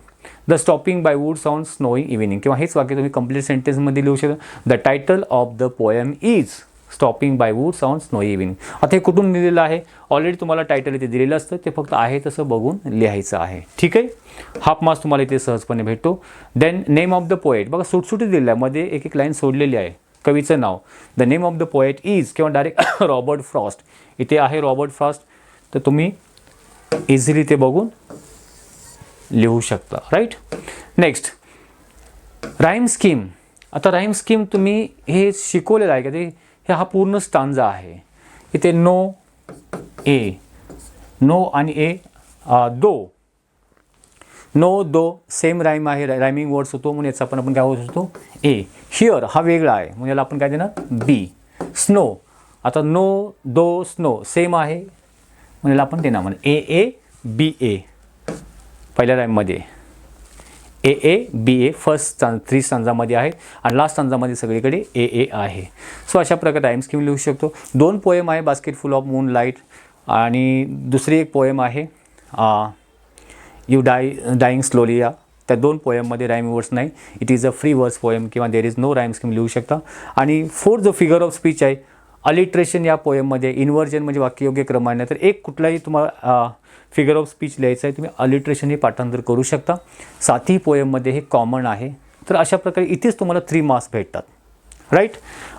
the stopping by woods on snowy evening, किंवा हेच वाक्य तुम्ही कंप्लीट सेंटेन्समध्ये लिहू शकता. The title of the poem is stopping by woods on snowy evening. आता हे कुठून दिलेलं आहे, ऑलरेडी तुम्हाला टायटल इथे दिलेलं असतं, ते फक्त आहे तसं बघून लिहायचं आहे. ठीक आहे. हाफ मार्क्स तुम्हाला इथे सहजपणे भेटतो. Then name of the poet, बघा सुटसुटीत दिलेलं आहे, मध्ये एक लाईन सोडलेली आहे, कवीचं नाव. The name of the poet is, किंवा डायरेक्ट रॉबर्ट फ्रॉस्ट, इथे आहे रॉबर्ट फ्रॉस्ट, तर तुम्ही इझिली ते बघून लिहू शकता. राईट. Next, rhyme scheme. आता राईम स्कीम तुम्ही हे शिकवलेलं आहे का, ते हा पूर्ण स्टांजा आहे. इथे नो आणि ए दो सेम राईम आहे, रायमिंग वर्ड्स होतो, म्हणून याचा आपण काय होऊ शकतो ए. हिअर हा वेगळा आहे, म्हणजे याला आपण काय देणार बी. स्नो, आता नो दो स्नो सेम आहे, म्हणजे याला आपण देणार ए बी ए. पहिल्या राईममध्ये ए बी ए फर्स्ट 3 स्टांजामध्ये आहे, आणि लास्ट स्टांजामध्ये सगळीकडे ए आहे. सो अशा प्रकारे राईम स्कीम लिहू शकतो. 2 पोएम आहे, basket full of moon light, आणि दुसरी एक पोएम आहे यू डाईंग स्लोली. या त्या 2 पोएममध्ये राईम वर्ड्स नाही, it is a free words poem, किंवा there is no rhyme scheme लिहू शकता. आणि 4th जो फिगर ऑफ स्पीच आहे, अलिट्रेशन या पोएममध्ये, इन्व्हर्जन म्हणजे वाक्ययोग्य क्रमाने, तर एक कुठलाही तुम्हाला फिगर ऑफ स्पीच लिहायचं आहे, तुम्ही अलिट्रेशन हे पाठांतर करू शकता. 7ही पोएममध्ये हे कॉमन आहे. तर अशा प्रकारे इथेच तुम्हाला 3 मार्क्स भेटतात. राईट.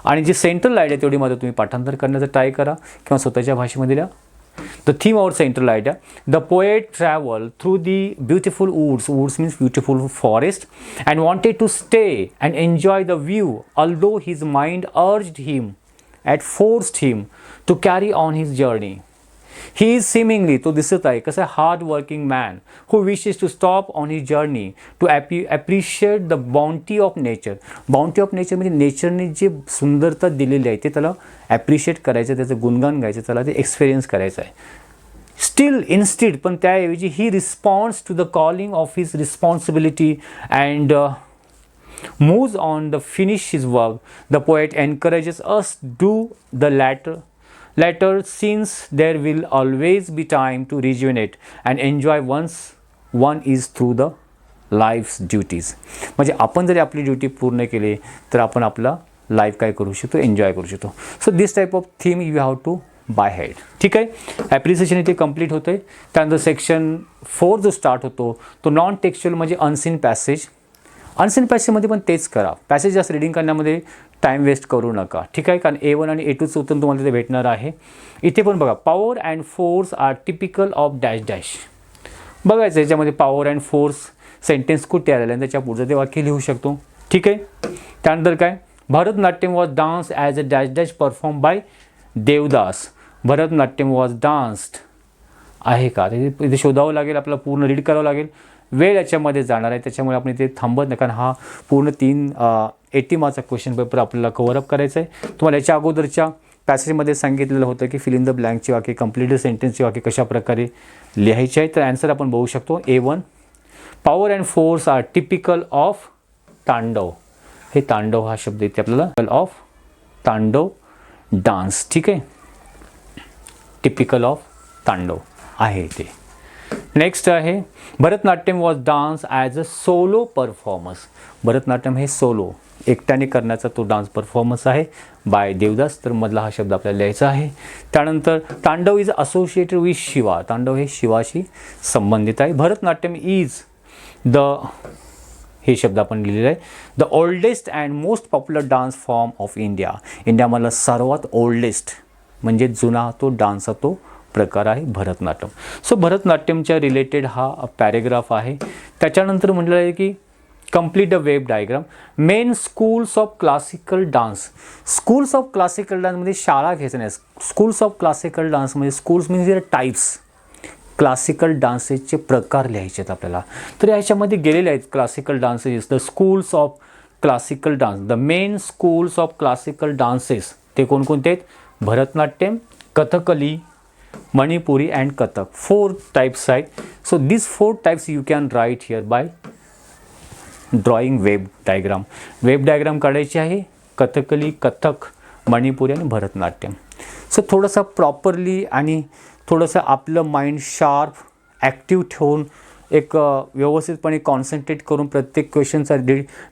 आणि जी सेंट्रल आयडिया तेवढी मात्र तुम्ही पाठांतर करण्याचा ट्राय करा, किंवा स्वतःच्या भाषेमध्ये लिहा. The theme of central idea, the poet travel through the beautiful woods means beautiful forest, and wanted to stay and enjoy the view, although his mind urged him at forced him to carry on his journey. He is seemingly, तो दिसत आहे कसं hard working man who wishes to stop on his journey to appreciate the bounty of nature. Bounty of nature म्हणजे नेचरने जे सुंदरता दिलेली आहे ते त्याला ॲप्रिशिएट करायचं, त्याचं गुणगान गायचं, त्याला ते एक्सपिरियन्स करायचं आहे. स्टील इन्स्टेड, पण त्याऐवजी he response to the calling of his responsibility and moves on to finish his work. The poet encourages us to do the latter since there will always be time to rejuvenate and enjoy once one is through the life's duties. म्हणजे आपण जरी आपली duty पूर्ण केली तर आपण आपला life काय करू शकतो, एन्जॉय करू शकतो. So this type of theme you have to by head. ठीक आहे. ॲप्रिसिएशन इथे कंप्लीट होतं आहे. त्यानंतर सेक्शन 4 जो स्टार्ट होतो तो नॉन टेक्स्च्युअल म्हणजे अनसीन पॅसेज. अनसीन पॅसेजमध्ये पण तेच करा, पॅसेज जास्त रिडिंग करण्यामध्ये टाईम वेस्ट करू नका. ठीक आहे. कारण A1 आणि A2चं उत्तर तुम्हाला तिथे भेटणार आहे. इथे पण बघा, power and force are typical of dash dash. बघायचं याच्यामध्ये पॉवर अँड फोर्स सेंटेन्स कुठे आलेलं आहे, त्याच्या पुढचं ते वाक्य लिहू शकतो. ठीक आहे. त्यानंतर काय, Bharatanatyam was dance as a dash dash perform by Devdas. Bharatanatyam was danced आहे का, इथे शोधावं लागेल, आपल्याला पूर्ण रीड करावं लागेल. वेळ याच्यामध्ये जाणार आहे, त्याच्यामुळे आपण इथे थांबत नाही, कारण हा पूर्ण 80 मार्कचा क्वेश्चन पेपर आपल्याला कव्हरअप करायचा आहे. तुम्हाला याच्या अगोदरच्या पॅसेजमध्ये सांगितलेलं होतं की फिल इन द ब्लँकची वाक्य, कंप्लीट सेंटेन्सची वाक्य कशा प्रकारे लिहायची आहे. तर आन्सर आपण बघू शकतो A1. Power and force are typical of Tandav. हे तांडव हा शब्द इथे आपल्याला ऑफ तांडव डान्स. ठीक आहे, टिपिकल ऑफ तांडव आहे ते. नेक्स्ट आहे Bharatanatyam was dance as a solo performance. Bharatanatyam हे सोलो एकट्याने करण्याचा तो डान्स परफॉर्मन्स आहे बाय देवदास. तर मधला हा शब्द आपल्याला लिहायचा आहे. त्यानंतर तांडव इज असोसिएटेड विथ शिवा. तांडव हे शिवाशी संबंधित आहे. भरतनाट्यम इज द, हे शब्द आपण लिहिलेला आहे, the oldest and most popular dance form of India. इंडियामधला सर्वात ओल्डेस्ट म्हणजे जुना तो डान्सचा तो प्रकार आहे भरतनाट्यम. सो भरतनाट्यमच्या रिलेटेड हा पॅरेग्राफ आहे. त्याच्यानंतर म्हटलं आहे की complete the web diagram. Main schools of classical dance. Schools of classical डान्समध्ये शाळा घ्यायचं नाही. स्कूल्स ऑफ क्लासिकल डान्समध्ये स्कूल्स म्हणजे टाईप्स, क्लासिकल डान्सेसचे प्रकार लिहायचे आहेत आपल्याला. तर याच्यामध्ये गेलेले आहेत क्लासिकल डान्सेस. The schools of classical dance, the main schools of classical dances ते कोणकोणते आहेत? भरतनाट्यम, कथकली, मणिपुरी अँड कथक. 4 टाइप्स आहेत. So this 4 types you can right here bye drawing web diagram. Web diagram काढायची आहे कथकली, कथक, मणिपुरी आणि भरतनाट्यम. सो थोडंसं प्रॉपरली आणि थोडंसं आपलं माइंड शार्प ॲक्टिव्ह ठेवून एक व्यवस्थितपणे कॉन्सन्ट्रेट करून प्रत्येक क्वेश्चनचा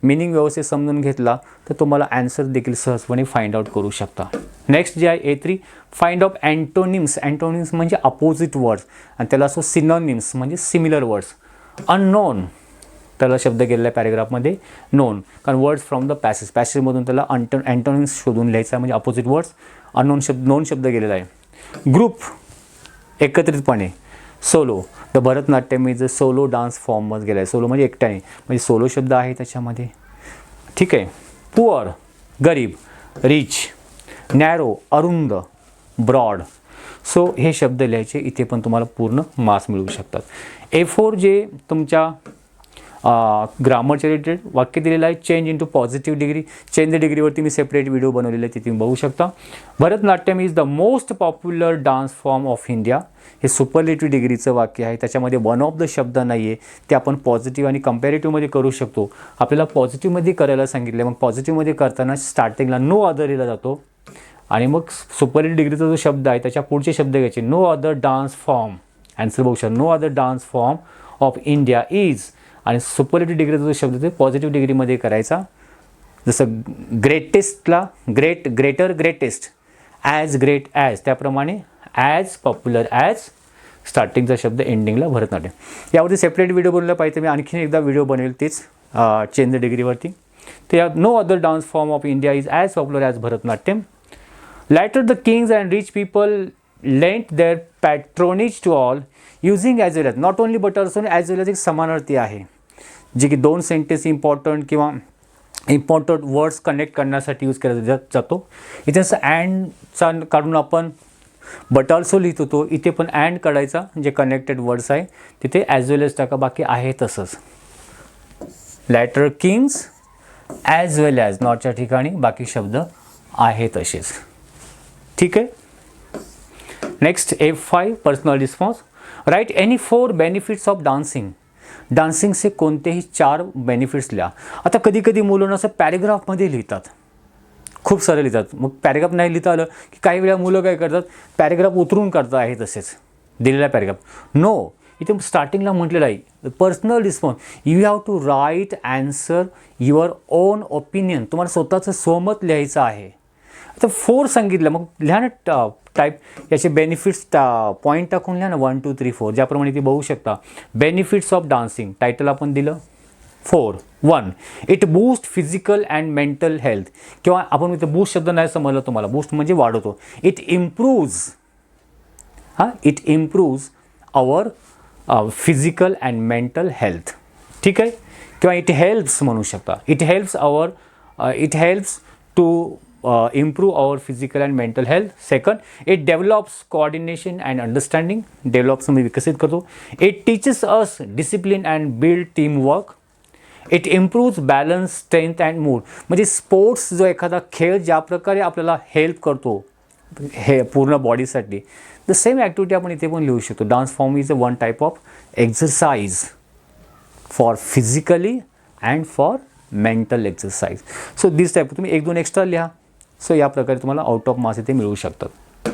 मिनिंग व्यवस्थित समजून घेतला तर तुम्हाला ॲन्सर देखील सहजपणे फाइंड आउट करू शकता. नेक्स्ट जे आहे A3, find of antonyms. Antonyms म्हणजे अपोजिट वर्ड्स आणि त्याला असो सिनोनिम्स म्हणजे सिमिलर वर्ड्स. अननोन त्याला शब्द गेलेला आहे पॅरेग्राफमध्ये नोन, कारण वर्ड्स फ्रॉम द पॅसेजमधून त्याला अँटोनिम्स शोधून लिहायचा म्हणजे अपोजिट वर्ड्स. अननोन शब्द, नोन शब्द गेलेला आहे. ग्रुप एकत्रितपणे, solo. The Bharatanatyam is a solo dance फॉर्ममध्ये गेला आहे. सोलो म्हणजे एकट्याने, म्हणजे सोलो शब्द आहे त्याच्यामध्ये. ठीक आहे. पुअर गरीब, रिच, नॅरो अरुंद, ब्रॉड. सो हे शब्द लिहायचे. इथे पण तुम्हाला पूर्ण मार्क्स मिळू शकतात. A4 जे तुमच्या ग्रामरच्या रिलेटेड वाक्य दिलेलं आहे. Change into positive degree. Change the डिग्रीवरती मी सेपरेट व्हिडिओ बनवलेला आहे, ते तुम्ही बघू शकता. Bharatanatyam is the most popular dance form of India. हे सुपरलेटिव्ह डिग्रीचं वाक्य आहे. त्याच्यामध्ये वन ऑफ द शब्द नाही आहे, ते आपण पॉझिटिव्ह आणि कंपॅरेटिव्हमध्ये करू शकतो. आपल्याला पॉझिटिव्हमध्ये करायला सांगितलं, मग पॉझिटिव्हमध्ये करताना स्टार्टिंगला नो अदर लिहिला जातो आणि मग सुपरलेटिव्ह डिग्रीचा जो शब्द आहे त्याच्या पुढचे शब्द घ्यायचे. No other dance form. Answer बघू शकतो. No other dance form of India is, आणि सुपरलेटिव्ह डिग्रीचा जो शब्द ते पॉझिटिव्ह डिग्रीमध्ये करायचा. जसं ग्रेटेस्टला great, greater, greatest, as great as, त्याप्रमाणे ॲज पॉप्युलर ॲज स्टार्टिंगचा शब्द एंडिंगला भरतनाट्यम. यावरती सेपरेट व्हिडिओ बनवला पाहिजे. मी आणखीन एकदा व्हिडिओ बनवेल तेच चेंज द डिग्रीवरती. तर या no other dance form of India is as popular as Bharatanatyam. Later the kings and rich people lent their patronage to all using as well as, not only but also as well as एक समानार्थी आहे जे की 2 sentence important किंवा important words connect करण्यासाठी use केला जातो. इथे असं अँडचा काढून आपण बट ऑल्सो लिहित होतो. इथे पण अँड काढायचा जे कनेक्टेड वर्ड्स आहे तिथे ॲज वेल एज टाका, बाकी आहे तसंच. Later kings as well as नॉटच्या ठिकाणी बाकी शब्द आहे तसेच. ठीक आहे. Next A5 personal response. Right any 4 benefits of dancing. डान्सिंगचे कोणतेही 4 बेनिफिट्स लिहा. आता कधी कधी मुलं असं पॅरेग्राफमध्ये लिहितात, खूप सारे लिहितात. मग पॅरेग्राफ नाही लिहिता आलं की काही वेळा मुलं काय करतात, पॅरेग्राफ उतरून करतात आहे तसेच दिलेला पॅरेग्राफ. नो, इथे स्टार्टिंगला म्हटलेलं आहे personal response. You have to write answer your own opinion. तुम्हाला स्वतःचं स्वमत लिहायचं आहे. आता 4 सांगितलं, मग लिहा ना टाईप याचे बेनिफिट्स पॉईंट टाकून लिहा ना 1 2 3 4 ज्याप्रमाणे ती बघू शकता. बेनिफिट्स ऑफ डान्सिंग टायटल आपण दिलं 4. 1 it boost physical and mental health. किंवा आपण इथे बूस्ट शब्द नाही समजलं तुम्हाला. बूस्ट म्हणजे वाढवतो. It improves, it improves our physical and mental health. ठीक आहे. किंवा इट हेल्प्स म्हणू शकता. It helps our, it helps to improve our physical and mental health. Second, it develops coordination and understanding. Develops म्हणजे विकसित करतो. It teaches us discipline and build teamwork. It improves balance, strength and mood. म्हणजे sports जो एखादा खेळ ज्या प्रकारे आपल्याला हेल्प करतो हे पूर्ण बॉडीसाठी, द सेम ॲक्टिव्हिटी आपण इथे पण लिहू शकतो. Dance form is a one type of exercise for physically and for mental exercise. So this type तुम्ही 1-2 एक्स्ट्रा लिहा. सो या प्रकारे तुम्हाला आउट ऑफ मार्क्स इथे मिळू शकतात.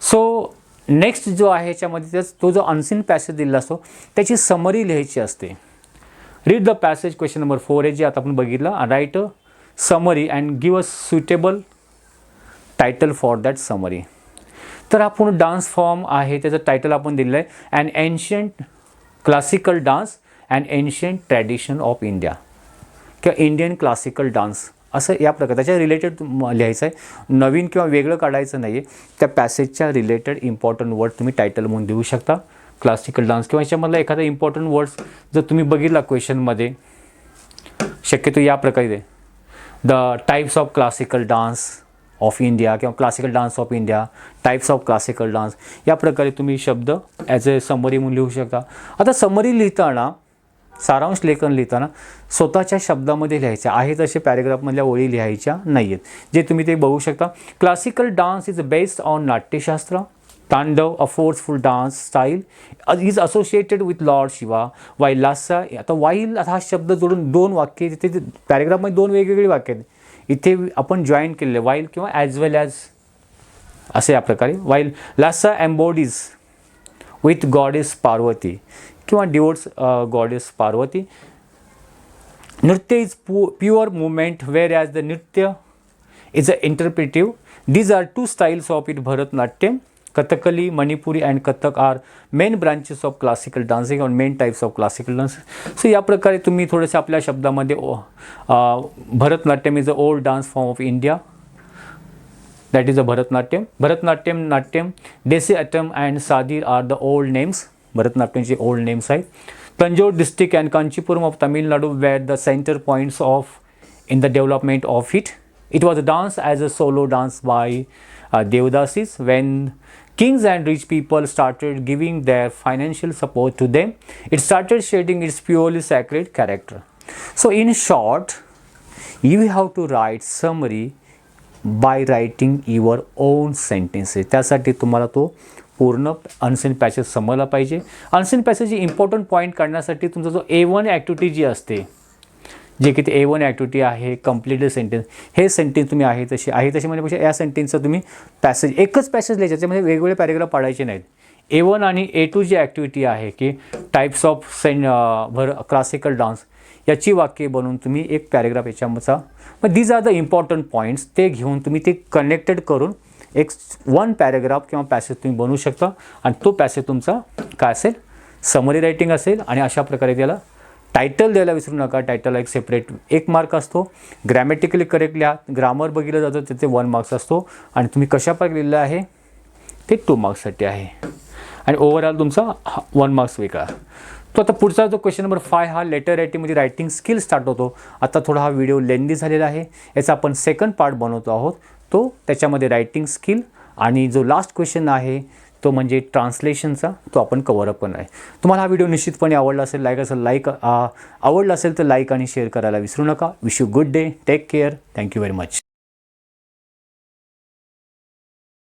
सो नेक्स्ट जो आहे ह्याच्यामध्ये तो जो अनसीन पॅसेज दिलेला असतो त्याची समरी लिहायची असते. Read the passage question number 4 आहे जे आता आपण बघितलं. Right a summary and give a suitable title for that summary. तर हा पूर्ण डान्स फॉर्म आहे त्याचं टायटल आपण दिलेलं आहे and ancient classical dance and ancient tradition of India किंवा इंडियन क्लासिकल डान्स असं या प्रकारे त्याच्या रिलेटेड लिहायचं आहे. नवीन किंवा वेगळं काढायचं नाही आहे. त्या पॅसेजच्या रिलेटेड इम्पॉर्टंट वर्ड तुम्ही टायटल म्हणून देऊ शकता. क्लासिकल डान्स किंवा याच्यामधला एखादा इम्पॉर्टंट वर्ड्स जर तुम्ही बघितला क्वेश्चनमध्ये शक्यतो या प्रकारे दे the types of classical dance of India किंवा classical dance of India, types of classical dance या प्रकारे तुम्ही शब्द ॲज अ समरी म्हणून लिहू शकता. आता समरी लिहिताना सारांश लेखन लिहिताना स्वतःच्या शब्दामध्ये लिहायचे आहे तसे पॅरेग्राफमधल्या ओळी लिहायच्या नाही आहेत. जे तुम्ही ते बघू शकता. Classical dance is based on Natyashastra. Tandava a forceful dance style is associated with lord Shiva. While lasya आता वाईल हा शब्द जोडून 2 वाक्य तिथे पॅरेग्राफमध्ये 2 वेगवेगळी वाक्य आहेत. इथे आपण जॉईन केलेले वाईल किंवा ॲज वेल ॲज असे या प्रकारे. While lasya embodies with goddess Parvati किंवा devotes goddess Parvati. Nritya is pure movement where as the nritya is a interpretive. These are 2 styles of it Bharatanatyam. Kathakali, Manipuri and Kathak are main branches of classical dancing और main types of classical dance. So या प्रकारे तुम्ही थोडेसे आपल्या शब्दामध्ये Bharatanatyam is a old dance form of India. That is a Bharatanatyam. Bharatanatyam, natyam, देसीअट्टम and Sadir are the old names. भरतनाट्यमचे old names आहेत. Tanjore district and Kanchipuram of Tamil Nadu where the center points of in the development of it. It was a dance as a solo dance by Devdasis. When kings and rich people started giving their financial support to them, it started shedding its purely sacred character. So in short, you have to write summary by writing your own sentences. त्यासाठी तुम्हाला तो पूर्ण unseen passage समजला पाहिजे. Unseen पॅसेजची important point काढण्यासाठी तुमचा जो A1 activity जी असते जे की ते A1 ॲक्टिव्हिटी आहे कंप्लीटेड सेंटेन्स. हे सेंटेन्स तुम्ही आहे तशी म्हणजे या सेंटेन्सचं तुम्ही पॅसेज एकच पॅसेज लिहायचं त्याच्यामध्ये वेगवेगळे पॅरेग्राफ पाडायचे नाहीत. A1 आणि A2 जी ॲक्टिव्हिटी आहे की टाईप्स ऑफ क्लासिकल डान्स याची वाक्ये बनवून तुम्ही एक पॅरेग्राफ याच्याचा मग these are the important points ते घेऊन तुम्ही ते कनेक्टेड करून एक 1 पॅरेग्राफ किंवा पॅसेज तुम्ही बनवू शकता. आणि तो पॅसेज तुमचा काय असेल समरी रायटिंग असेल. आणि अशा प्रकारे त्याला टायटल द्यायला विसरू नका. टायटलला एक सेपरेट 1 मार्क असतो. ग्रॅमॅटिकली करेक्ट लिहा. ग्रामर बघितलं जातं त्याचे 1 मार्क्स असतो. आणि तुम्ही कशा प्रकारे लिहिलं आहे ते 2 मार्क्ससाठी आहे. आणि ओव्हरऑल तुमचा 1 मार्क्स वेगळा. तो आता पुढचा जो क्वेश्चन नंबर 5 हा लेटर रायटिंगमध्ये रायटिंग स्किल स्टार्ट होतो. आता थोडा हा व्हिडिओ लेंदी झालेला आहे. याचा आपण सेकंड पार्ट बनवतो आहोत. तो त्याच्यामध्ये रायटिंग स्किल आणि जो लास्ट क्वेश्चन आहे तो म्हणजे ट्रान्सलेशनचा तो आपण कव्हर अप करणार आहे. तुम्हाला हा व्हिडिओ निश्चितपणे आवडला असेल आवडला असेल तर लाईक आणि शेअर करायला विसरू नका. Wish you good day. Take care. Thank you very much.